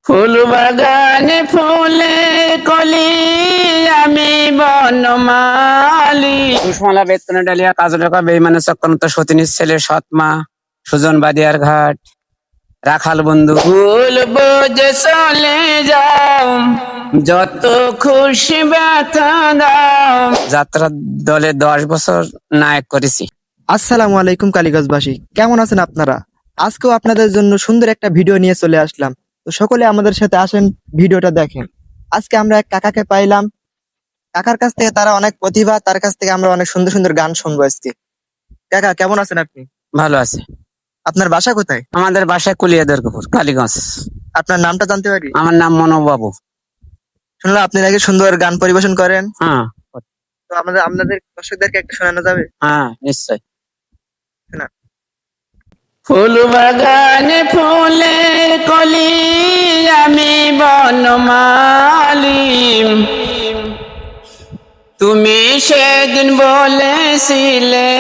ফুল বাগানে ফুলে কলি আমি বনমালী। কুশমালা বেতনে ডালিয়া কাজলকা বেইমানে চক্রান্ত সতিনীর ছেলে সৎমা সুজন বাদিয়ার ঘাট রাখাল বন্ধু। ফুল বোঝে চলে যাও যত খুশি ব্যথা দাও। যাত্রা দলে 10 বছর নায়ক করেছি। আসসালামু আলাইকুম কালীগঞ্জবাসী, কেমন আছেন আপনারা? আজকেও আপনাদের জন্য সুন্দর একটা ভিডিও নিয়ে চলে আসলাম। তো সকলে আমাদের সাথে আসেন, ভিডিওটা দেখেন। আজকে আমরা এক কাকাকে পাইলাম। কাকার কাছ থেকে তারা অনেক প্রতিভা, তার কাছ থেকে আমরা অনেক সুন্দর সুন্দর গান শুনবো আজকে। কাকা কেমন আছেন আপনি? ভালো আছে। আপনার বাসা কোথায়? আমাদের বাসায় কুলিয়াদরপুর, কালীগঞ্জ। আপনার নামটা জানতে পারি? আমার নাম মনোবাবু। শুনলাম আপনি নাকি সুন্দর গান পরিবেশন করেন। হ্যাঁ তো আপনাদের দর্শকদেরকে একটু শোনানো যাবে? হ্যাঁ নিশ্চয়। শোনান। ফুল বাগানে ফুলে কলি আমি বনমালী। তুমি সেদিন বলেছিলে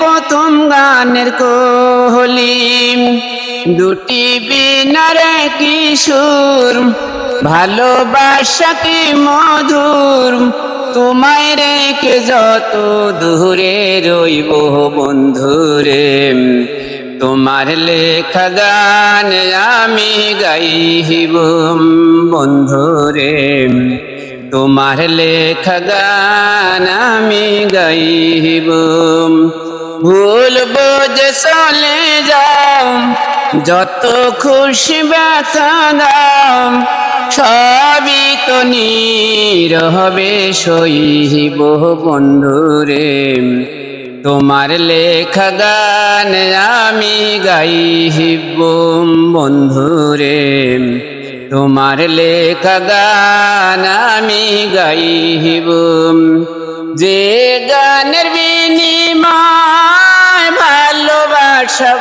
প্রথম গানের কলি, দুটি বিনার কি সুর, ভালোবাসা কি মধুর, তোমায় রেখে যত দূরে রইব বন্ধুরে। তোমার লেখা গান আমি গাইব বন্ধুরে। তোমার লেখা গান আমি গাইব। ভুলবো যে চলে যাও যত খুশি ব্যথা দাও, সবই তো নীরবে সইব বন্ধুরে। তোমার লেখা গান আমি গাইব বন্ধুরে। তোমার লেখা গান আমি গাইব। যে গানের বিনিময় ভালোবাসাবাসি,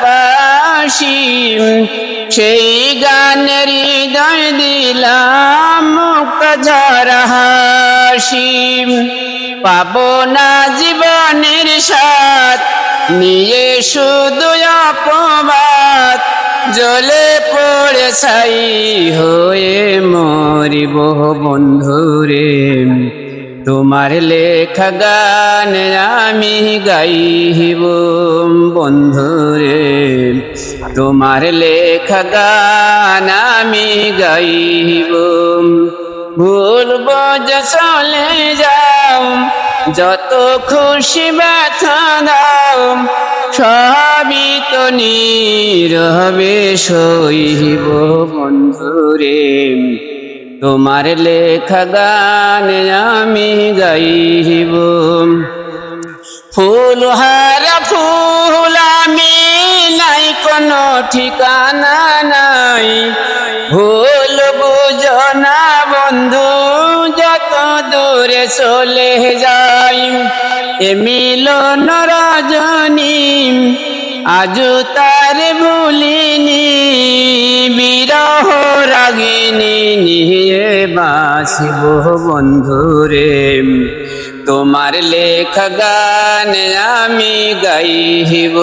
সেই গানের হৃদয় দিলাম মুক্ত ঝরা হাসি। পাবো না জীবনের সাথ নিয়ে শুধু অপবাদ, জ্বলে পড়ে ছাই হয়ে মরিব বন্ধুরে। তোমার লেখা গান আমি গাইব বন্ধুরে। তোমার লেখা গান আমি গাইব। ভুলবো যে চলে যাও যত খুশি ব্যথা দাও, সবই তো নীরবে সইব বন্ধুরে। তোমার লেখা গান আমি গাইব। ফুল হারা ফুল আমি, নাই কোনো ঠিকানা নাই, ভুল বুঝো না বন্ধু যত দূরে চলে যাই। এ মিলন রজনী আজও তার ভুলিনি, বিরহ রাগিনী নিয়ে বাঁচিব বন্ধুরে। তোমার লেখা গান আমি গাইব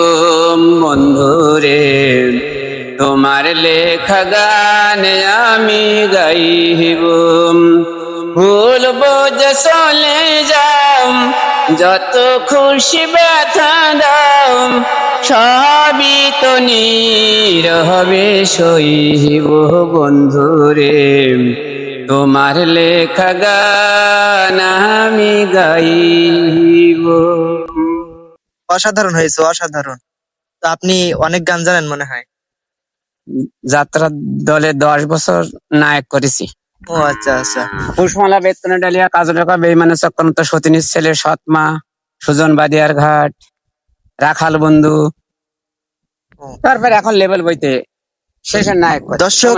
বন্ধুরে। তোমার লেখা গান আমি গাইব। ভুলবো যে চলে যাও যত খুশি ব্যথা দাও, সবই তো নীরবে সইব বন্ধুরে। তোমার লেখা গান আমি গাইব। অসাধারণ হয়েছে, অসাধারণ। তো আপনি অনেক গান জানেন মনে হয়। যাত্রা দলে 10 বছর নায়ক করেছি। ও আচ্ছা আচ্ছা। কুশমালা বেতনে ডালিয়া কাজলকা বেইমানে চক্রান্ত সতিনীর ছেলে সৎমা সুজন বাদিয়ার ঘাট রাখাল বন্ধু। ও। তারপরে এখন লেভেল বইতে শেষের নায়ক করে। দর্শক,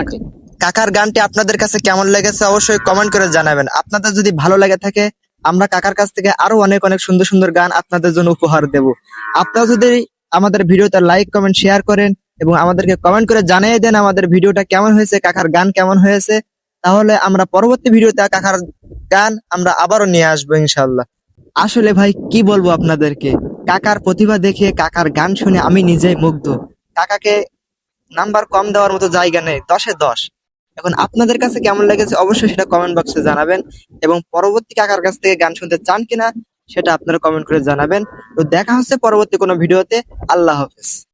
কাকার গানটি আপনাদের কাছে কেমন লেগেছে অবশ্যই কমেন্ট করে জানাবেন। আপনাদের যদি ভালো লাগে থাকে, আমরা কাকার কাছ থেকে আরো অনেক অনেক সুন্দর সুন্দর গান আপনাদের জন্য উপহার দেব। আপনারা যদি আমাদের ভিডিওতে লাইক কমেন্ট শেয়ার করেন এবং আমাদেরকে কমেন্ট করে জানিয়ে দেন আমাদের ভিডিওটা কেমন হয়েছে, কাকার গান কেমন হয়েছে, তাহলে আমরা পরবর্তী ভিডিওতে কাকার গান আমরা আবারও নিয়ে আসবো ইনশাল্লাহ। আসলে ভাই কি বলবো আপনাদেরকে, কাকার প্রতিভা দেখে, কাকার গান শুনে আমি নিজেই মুগ্ধ। কাকাকে নাম্বার কম দেওয়ার মতো জায়গা নেই, 10-এ 10। এখন আপনাদের কাছে কেমন লেগেছে অবশ্যই সেটা কমেন্ট বক্সে জানাবেন, এবং পরবর্তী কাকার কাছ থেকে গান শুনতে চান কিনা সেটা আপনারা কমেন্ট করে জানাবেন। তো দেখা হচ্ছে পরবর্তী কোনো ভিডিওতে। আল্লাহ হাফেজ।